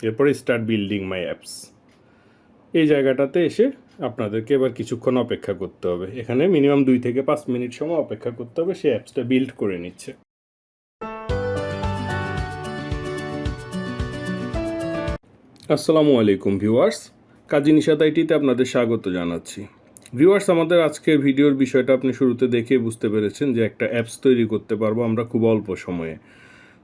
এরপরে start building মাই apps. এই জায়গাটাতে এসে আপনাদেরকে এবার কিছুক্ষণ অপেক্ষা করতে হবে। এখানে মিনিমাম 2 থেকে 5 মিনিট সময় অপেক্ষা করতে হবে, সেই অ্যাপসটা বিল্ড করে নিচ্ছে। আসসালামু আলাইকুম ভিউয়ার্স, কাজী নিশাত আইটিতে আপনাদের স্বাগত জানাচ্ছি। ভিউয়ার্স, আমাদের আজকের ভিডিওর বিষয়টা আপনি শুরুতে দেখে বুঝতে পেরেছেন যে একটা অ্যাপস তৈরি করতে পারবো আমরা খুব অল্প সময়ে।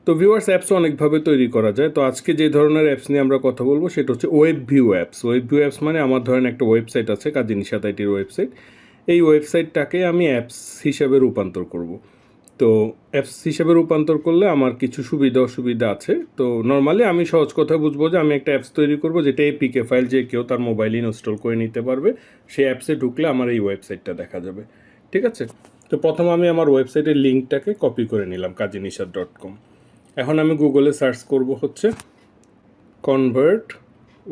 তো ভিউয়ার্স, অ্যাপস অনেকভাবে তৈরি করা যায়। তো আজকে যে ধরনের অ্যাপস নিয়ে আমরা কথা বলবো সেটা হচ্ছে web view apps. Web view apps মানে আমার ধরেন একটা ওয়েবসাইট আছে, কাজী নিশাত আইটির ওয়েবসাইট। এই ওয়েবসাইটটাকে আমি অ্যাপস হিসাবে রূপান্তর করব। তো অ্যাপস হিসাবে রূপান্তর করলে আমার কিছু সুবিধা অসুবিধা আছে। তো নর্মালি আমি সহজ কথা বুঝবো যে আমি একটা অ্যাপস তৈরি করব যেটা এপিকে ফাইল যে কেউ তার মোবাইলে ইনস্টল করে নিতে পারবে। সেই অ্যাপসে ঢুকলে আমার এই ওয়েবসাইটটা দেখা যাবে। ঠিক আছে, তো প্রথম আমি আমার ওয়েবসাইটের লিঙ্কটাকে কপি করে নিলাম kajinishat.com। এখন আমি গুগলে সার্চ করব হচ্ছে কনভার্ট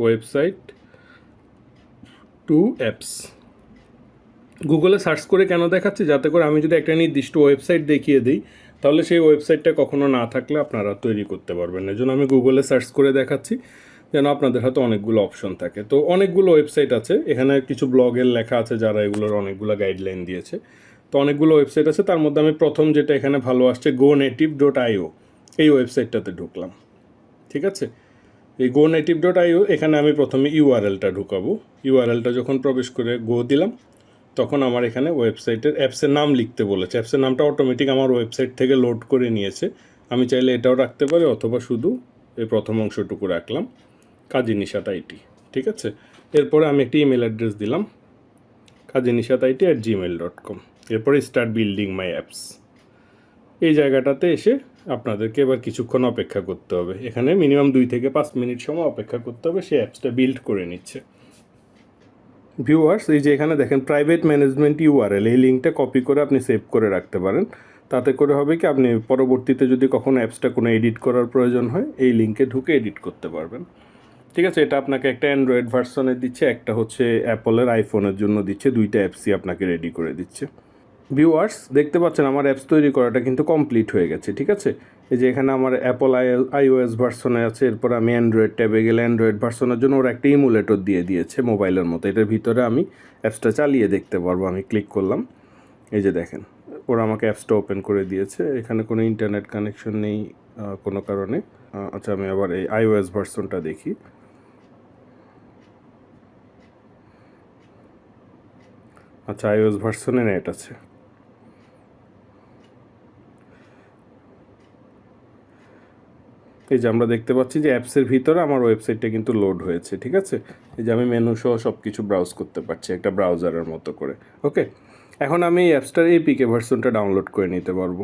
ওয়েবসাইট টু অ্যাপস। গুগলে সার্চ করে কেন দেখাচ্ছি, যাতে করে আমি যদি একটা নির্দিষ্ট ওয়েবসাইট দেখিয়ে দিই তাহলে সেই ওয়েবসাইটটা কখনো না থাকলে আপনারা তৈরি করতে পারবেন না। এজন্য আমি গুগলে সার্চ করে দেখাচ্ছি যেন আপনাদের হাতে অনেকগুলো অপশন থাকে। তো অনেকগুলো ওয়েবসাইট আছে, এখানে কিছু ব্লগের লেখা আছে যারা এগুলোর অনেকগুলো গাইডলাইন দিয়েছে। তো অনেকগুলো ওয়েবসাইট আছে, তার মধ্যে আমি প্রথম যেটা এখানে ভালো আসছে gonative.io, এই ওয়েবসাইটটাতে ঢুকলাম। ঠিক আছে, এই gonative.io এখানে আমি প্রথমে ইউআরএলটা ঢুকাবো। ইউআরএলটা যখন প্রবেশ করে দিলাম তখন আমার এখানে ওয়েবসাইটের অ্যাপসের নাম লিখতে বলেছে। অ্যাপসের নামটা অটোমেটিক আমার ওয়েবসাইট থেকে লোড করে নিয়েছে। আমি চাইলে এটাও রাখতে পারি অথবা শুধু এই প্রথম অংশটুকু রাখলাম, কাজী নিশাত আইটি। ঠিক আছে, এরপরে আমি একটি ইমেল অ্যাড্রেস দিলাম kajinishatit@gmail.com। এরপরে স্টার্ট বিল্ডিং মাই অ্যাপস। এই জায়গাটাতে এসে আপনাদেরকে এবার কিছুক্ষণ অপেক্ষা করতে হবে। এখানে মিনিমাম 2 থেকে 5 মিনিট সময় অপেক্ষা করতে হবে, সেই অ্যাপসটা বিল্ড করে নিচ্ছে। ভিউয়ার্স, এই যে এখানে দেখেন প্রাইভেট ম্যানেজমেন্ট ইউআরএল, এই লিঙ্কটা কপি করে আপনি সেভ করে রাখতে পারেন। তাতে করে হবে কি, আপনি পরবর্তীতে যদি কখনো অ্যাপসটা কোনো এডিট করার প্রয়োজন হয় এই লিঙ্কে ঢুকে এডিট করতে পারবেন। ঠিক আছে, এটা আপনাকে একটা অ্যান্ড্রয়েড ভার্সনের দিচ্ছে, একটা হচ্ছে অ্যাপলের আইফোনের জন্য দিচ্ছে, দুইটা অ্যাপসই আপনাকে রেডি করে দিচ্ছে। ভিউয়ার্স, দেখতে পাচ্ছেন আমার অ্যাপস তৈরি করাটা কিন্তু কমপ্লিট হয়ে গেছে। ঠিক আছে, এই যে এখানে আমার অ্যাপল আইওএস ভার্সনে আছে, এরপর আমি অ্যান্ড্রয়েড ট্যাবে গেলে অ্যান্ড্রয়েড ভার্সনের জন্য ওরা একটা ইমুলেটর দিয়ে দিয়েছে মোবাইলের মতো। এটার ভিতরে আমি অ্যাপসটা চালিয়ে দেখতে পারবো। আমি ক্লিক করলাম, এই যে দেখেন ওরা আমাকে অ্যাপসটা ওপেন করে দিয়েছে। এখানে কোনো ইন্টারনেট কানেকশন নেই কোনো কারণে। আচ্ছা, আমি আবার এই আইওএস ভার্সনটা দেখি। আচ্ছা, আইওএস ভার্সনে নেট আছে। এই যে আমরা দেখতে পাচ্ছি যে অ্যাপসের ভিতরে আমার ওয়েবসাইটটা কিন্তু লোড হয়েছে। ঠিক আছে, এই যে আমি মেনু সহ সব কিছু ব্রাউজ করতে পারছি একটা ব্রাউজারের মতো করে। ওকে, এখন আমি এই অ্যাপসটার এপিকে ভার্সনটা ডাউনলোড করে নিতে পারবো।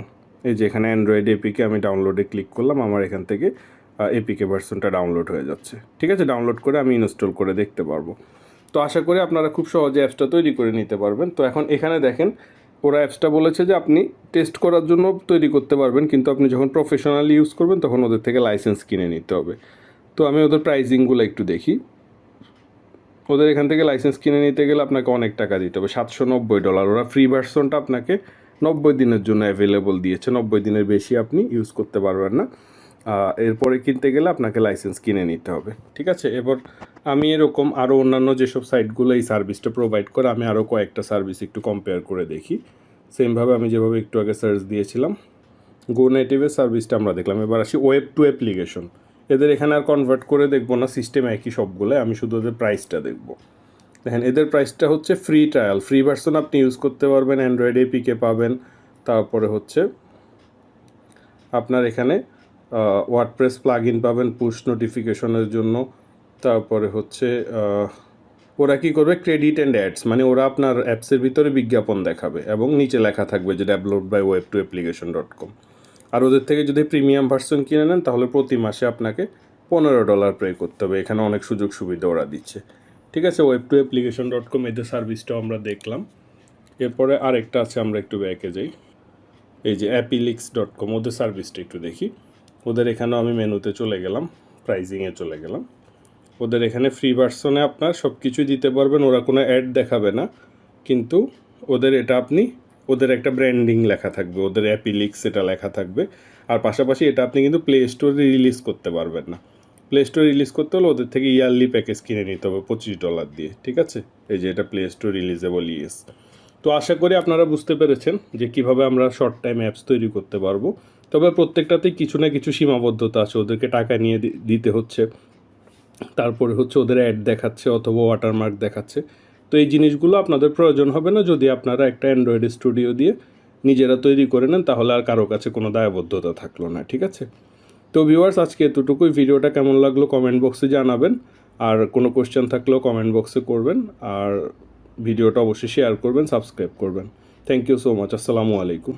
এই যে এখানে অ্যান্ড্রয়েড এপিকে আমি ডাউনলোডে ক্লিক করলাম, আমার এখান থেকে এপিকে ভার্সনটা ডাউনলোড হয়ে যাচ্ছে। ঠিক আছে, ডাউনলোড করে আমি ইনস্টল করে দেখতে পারবো। তো আশা করি আপনারা খুব সহজে অ্যাপসটা তৈরি করে নিতে পারবেন। তো এখন এখানে দেখেন ওরা অ্যাপসটা বলেছে যে আপনি টেস্ট করার জন্য তৈরি করতে পারবেন, কিন্তু আপনি যখন প্রফেশনালি ইউজ করবেন তখন ওদের থেকে লাইসেন্স কিনে নিতে হবে। তো আমি ওদের প্রাইজিংগুলো একটু দেখি। ওদের এখান থেকে লাইসেন্স কিনে নিতে গেলে আপনাকে অনেক টাকা দিতে হবে, $790। ওরা ফ্রি ভার্সনটা আপনাকে 90 দিনের জন্য অ্যাভেলেবল দিয়েছে, 90 দিনের বেশি আপনি ইউজ করতে পারবেন না। এরপরে কিনতে গেলে আপনাকে লাইসেন্স কিনে নিতে হবে। ঠিক আছে, এবার আমি এরকম আরও অন্যান্য যেসব সাইটগুলো এই সার্ভিসটা প্রোভাইড করে আমি আরও কয়েকটা সার্ভিস একটু কম্পেয়ার করে দেখি। সেমভাবে আমি যেভাবে একটু আগে সার্চ দিয়েছিলাম গোনেটিভের সার্ভিসটা আমরা দেখলাম। এবার আসি ওয়েব টু অ্যাপ্লিকেশন। এদের এখানে আর কনভার্ট করে দেখবো না, সিস্টেম একই সবগুলো, আমি শুধু ওদের প্রাইসটা দেখব। দেখেন এদের প্রাইসটা হচ্ছে ফ্রি ট্রায়াল, ফ্রি ভার্সন আপনি ইউজ করতে পারবেন, অ্যান্ড্রয়েড এপিকে পাবেন। তারপরে হচ্ছে আপনার এখানে ওয়ার্ডপ্রেস প্লাগ ইন পাবেন পুশ নোটিফিকেশনের জন্য। তারপরে হচ্ছে ওরা কী করবে, ক্রেডিট অ্যান্ড অ্যাডস, মানে ওরা আপনার অ্যাপসের ভিতরে বিজ্ঞাপন দেখাবে এবং নিচে লেখা থাকবে যে ডেভেলপড বাই web2application.com। আর ওদের থেকে যদি প্রিমিয়াম ভার্সন কিনে নেন তাহলে প্রতি মাসে আপনাকে $15 পে করতে হবে। এখানে অনেক সুযোগ সুবিধা ওরা দিচ্ছে। ঠিক আছে, web2application.com এদের সার্ভিসটাও আমরা দেখলাম। এরপরে আরেকটা আছে, আমরা একটু ব্যাকে যাই। এই যে appylix.com, ওদের সার্ভিসটা একটু দেখি। ওদের এখানেও আমি মেনুতে চলে গেলাম, প্রাইজিংয়ে চলে গেলাম। ওদের এখানে ফ্রি ভার্সনে আপনার সব কিছুই দিতে পারবেন, ওরা কোনো অ্যাড দেখাবে না, কিন্তু ওদের এটা আপনি ওদের একটা ব্র্যান্ডিং লেখা থাকবে, ওদের অ্যাপিলিক্স এটা লেখা থাকবে। আর পাশাপাশি এটা আপনি কিন্তু প্লে স্টোরে রিলিজ করতে পারবেন না। প্লে স্টোর রিলিজ করতে হলে ওদের থেকে ইয়ারলি প্যাকেজ কিনে নিতে হবে $25 দিয়ে, ঠিক আছে? এই যে এটা প্লে স্টোর রিলিজেবল ইয়েস। তো আশা করি আপনারা বুঝতে পেরেছেন যে কিভাবে আমরা শর্ট টাইম অ্যাপস তৈরি করতে পারবো। তবে প্রত্যেকটাতেই কিছু না কিছু সীমাবদ্ধতা আছে, ওদেরকে টাকা নিয়ে দিতে হচ্ছে, তারপরে হচ্ছে ওদের অ্যাড দেখাচ্ছে অথবা ওয়াটারমার্ক দেখাচ্ছে। তো এই জিনিসগুলো আপনাদের প্রয়োজন হবে না যদি আপনারা একটা অ্যান্ড্রয়েড স্টুডিও দিয়ে নিজেরা তৈরি করে নেন, তাহলে আর কারো কাছে কোনো দায়বদ্ধতা থাকলো না, ঠিক আছে? তো ভিউয়ার্স, আজকে এতটুকুই। ভিডিওটা কেমন লাগলো কমেন্ট বক্সে জানাবেন, আর কোনো কোশ্চেন থাকলেও কমেন্ট বক্সে করবেন, আর ভিডিওটা অবশ্যই শেয়ার করবেন, সাবস্ক্রাইব করবেন। Thank you so much. আসসালামু আলাইকুম।